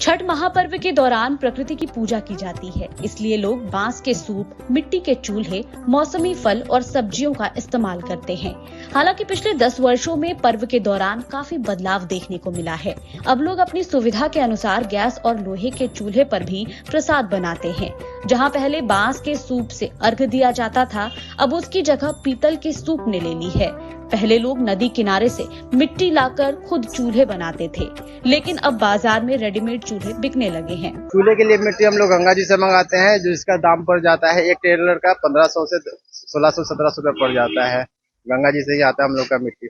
छठ महापर्व के दौरान प्रकृति की पूजा की जाती है, इसलिए लोग बांस के सूप, मिट्टी के चूल्हे, मौसमी फल और सब्जियों का इस्तेमाल करते हैं। हालांकि पिछले 10 वर्षों में पर्व के दौरान काफी बदलाव देखने को मिला है। अब लोग अपनी सुविधा के अनुसार गैस और लोहे के चूल्हे पर भी प्रसाद बनाते हैं। जहां पहले बांस के सूप से अर्घ दिया जाता था, अब उसकी जगह पीतल के सूप ने ले ली है। पहले लोग नदी किनारे से मिट्टी लाकर खुद चूल्हे बनाते थे, लेकिन अब बाजार में रेडीमेड चूल्हे बिकने लगे हैं। चूल्हे के लिए मिट्टी हम लोग गंगा जी से मंगाते हैं, जो इसका दाम पड़ जाता है एक टेलर का 1500 से 1600-1700 रुपए पड़ जाता है। गंगा जी से ही आता है हम लोग का मिट्टी।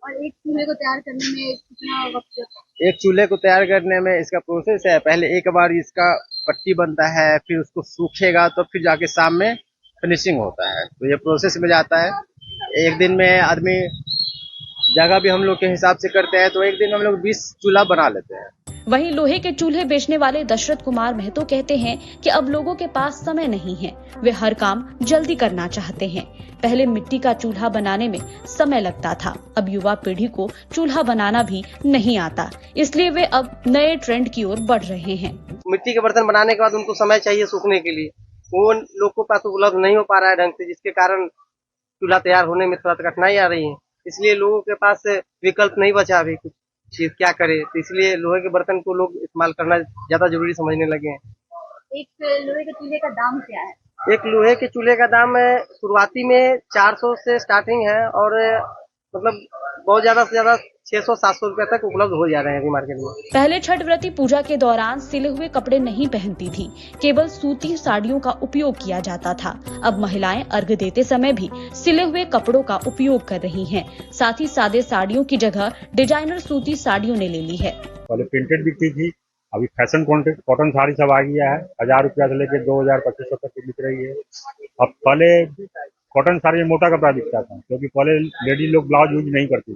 और एक चूल्हे को तैयार करने में कितना वक्त लगता है? एक चूल्हे को तैयार करने में इसका प्रोसेस है, पहले एक बार इसका पट्टी बनता है, फिर उसको सूखेगा तो फिर जाके शाम में फिनिशिंग होता है। तो ये प्रोसेस में जाता है। एक दिन में आदमी जगह भी हम लोग के हिसाब से करते हैं, तो एक दिन हम लोग 20 चूल्हा बना लेते हैं। वहीं लोहे के चूल्हे बेचने वाले दशरथ कुमार महतो कहते हैं कि अब लोगों के पास समय नहीं है, वे हर काम जल्दी करना चाहते हैं। पहले मिट्टी का चूल्हा बनाने में समय लगता था, अब युवा पीढ़ी को चूल्हा बनाना भी नहीं आता, इसलिए वे अब नए ट्रेंड की ओर बढ़ रहे हैं। मिट्टी के बर्तन बनाने के बाद उनको समय चाहिए सूखने के लिए, वो लोग को पास उपलब्ध नहीं हो पा रहा है ढंग से, जिसके कारण चूल्हा तैयार होने में थोड़ा कठिनाई आ रही है। इसलिए लोगों के पास विकल्प नहीं बचा अभी कुछ चीज क्या करे, तो इसलिए लोहे के बर्तन को लोग इस्तेमाल करना ज्यादा जरूरी समझने लगे हैं। एक लोहे के चूल्हे का दाम क्या है? एक लोहे के चूल्हे का दाम शुरुआती में 400 से स्टार्टिंग है, और मतलब बहुत ज्यादा से ज्यादा 600-700 रुपए तक उपलब्ध हो जा रहे हैं अभी मार्केट में। पहले छठ व्रती पूजा के दौरान सिले हुए कपड़े नहीं पहनती थी, केवल सूती साड़ियों का उपयोग किया जाता था। अब महिलाएं अर्घ देते समय भी सिले हुए कपड़ों का उपयोग कर रही हैं। साथ ही सादे साड़ियों की जगह डिजाइनर सूती साड़ियों ने ले ली है। पहले प्रिंटेड बिकती थी, अभी फैशन कॉटन साड़ी सब आ गया है। 1000 रुपया से लेकर 2000-2500 तक की बिक रही है। अब पहले कॉटन साड़ी में मोटा कपड़ा बिकता था, क्योंकि पहले लेडी लोग ब्लाउज यूज नहीं करती,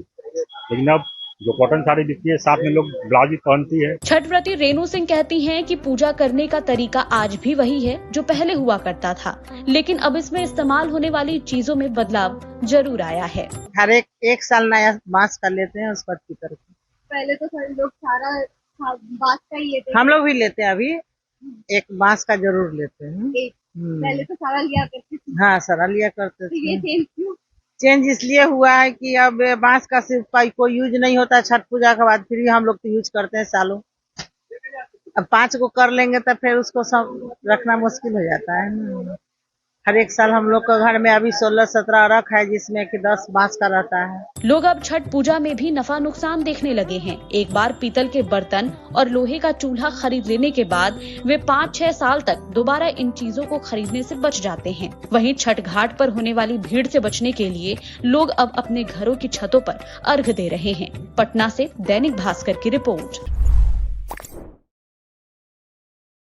लेकिन अब जो कॉटन साड़ी बिकती है साथ में लोग ब्लाउज भी पहनती है। छठ व्रती रेणु सिंह कहती हैं कि पूजा करने का तरीका आज भी वही है जो पहले हुआ करता था, लेकिन अब इसमें इस्तेमाल होने वाली चीजों में बदलाव जरूर आया है। हर एक साल नया बांस का लेते हैं, उसके बाद पीतल। पहले तो सभी लोग सारा बांस का ही लेते हैं। हम लोग भी लेते हैं, अभी एक बांस का जरूर लेते हैं। पहले तो सारा लिया करते थे। हाँ, सारा लिया करते तो ये थे। चेंज क्यों? चेंज इसलिए हुआ है कि अब बांस का सिर्फ कोई यूज नहीं होता। छठ पूजा के बाद फिर हम लोग तो यूज करते हैं सालों। अब 5 को कर लेंगे तो फिर उसको सब रखना मुश्किल हो जाता है ना। हर एक साल हम लोग के घर में अभी 16-17 रख है, जिसमें कि 10 बांस का रहता है। लोग अब छठ पूजा में भी नफा नुकसान देखने लगे हैं। एक बार पीतल के बर्तन और लोहे का चूल्हा खरीद लेने के बाद वे 5-6 साल तक दोबारा इन चीजों को खरीदने से बच जाते हैं। वहीं छठ घाट पर होने वाली भीड़ से बचने के लिए लोग अब अपने घरों की छतों पर अर्घ दे रहे हैं। पटना से दैनिक भास्कर की रिपोर्ट।